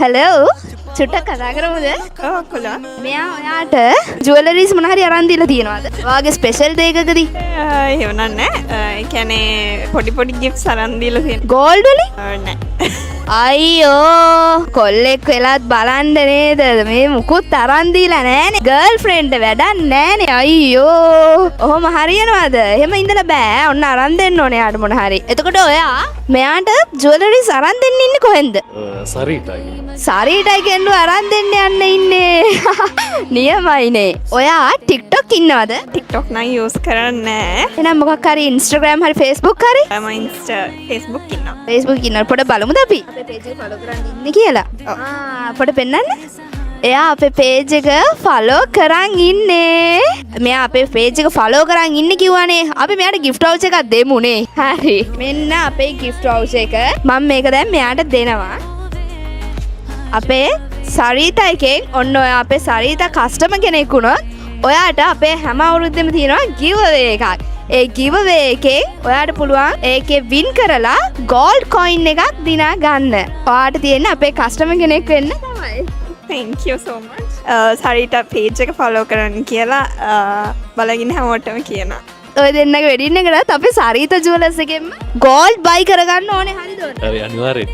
Hello චුට්ටක් කතා කරමුද? කොලා මෙයා ඔයාට ජුවලරිස් මොන හරි අරන් දීලා තියෙනවද? ඔයාගේ ස්පෙෂල් දේ එකකදී එහෙම නෑ. ඒ කියන්නේ පොඩි පොඩි ගිෆ්ට්ස් අරන් දීලා තියෙනවා. ගෝල්ඩ් වලින්? නෑ. අයියෝ කොල්ලෙක් වෙලත් බලන්න නේද මේ මුකුත් අරන් දීලා නෑනේ. ගර්ල් ෆ්‍රෙන්ඩ් වැඩක් නෑනේ. අයියෝ ඔහොම හරියනවද? එහෙම ඉඳලා බෑ. ඔන්න අරන් දෙන්න ඕනේ යාට මොන හරි. එතකොට ඔයා මෙයාට ජුවලරිස් අරන් දෙන්න ඉන්නේ කොහෙන්ද? සරීටයි. සරීටයි කෙල්ලු අරන් දෙන්න යන්න ඉන්නේ. නියමයිනේ. ඔයා TikTok ඉන්නවද? TikTok නම් යූස් කරන්නේ නෑ. එහෙනම් මොකක් හරි Instagram හරි Facebook හරි? මම Insta Facebook ඉන්නවා. Facebook ඉන්නකොට පොඩ බලමුද අපි? අපේ page එක follow කරන් ඉන්නේ කියලා. පොඩ පෙන්නන්න. එයා අපේ page එක follow කරන් ඉන්නේ. මෙයා අපේ page එක follow කරන් ඉන්නේ කිව්වනේ. අපි මෙයාට gift voucher එකක් දෙමුනේ. හරි. මෙන්න අපේ gift voucher එක. මම මේක දැන් මෙයාට දෙනවා. අපේ සරීතා එකෙන් ඔන්න ඔයා අපේ සරීතා කස්ටමර් කෙනෙක් වුණොත් ඔයාට අපේ හැම අවුරුද්දෙම තියෙනවා giveaway එකක්. ඒ giveaway එකෙන් ඔයාට පුළුවන් ඒකේ win කරලා gold coin එකක් දිනා ගන්න. ඔයාට තියෙන්නේ අපේ කස්ටමර් කෙනෙක් වෙන්න තමයි. Thank you so much. සරිට page එක follow කරන්න කියලා බලගින්න හැමෝටම කියනවා. ඔය දෙන්නගේ වෙඩින් එකටත් අපේ සරීතා ජුවලර්ස් එකෙන්ම gold buy කරගන්න ඕනේ හරිද? හරි අනිවාර්යෙන්.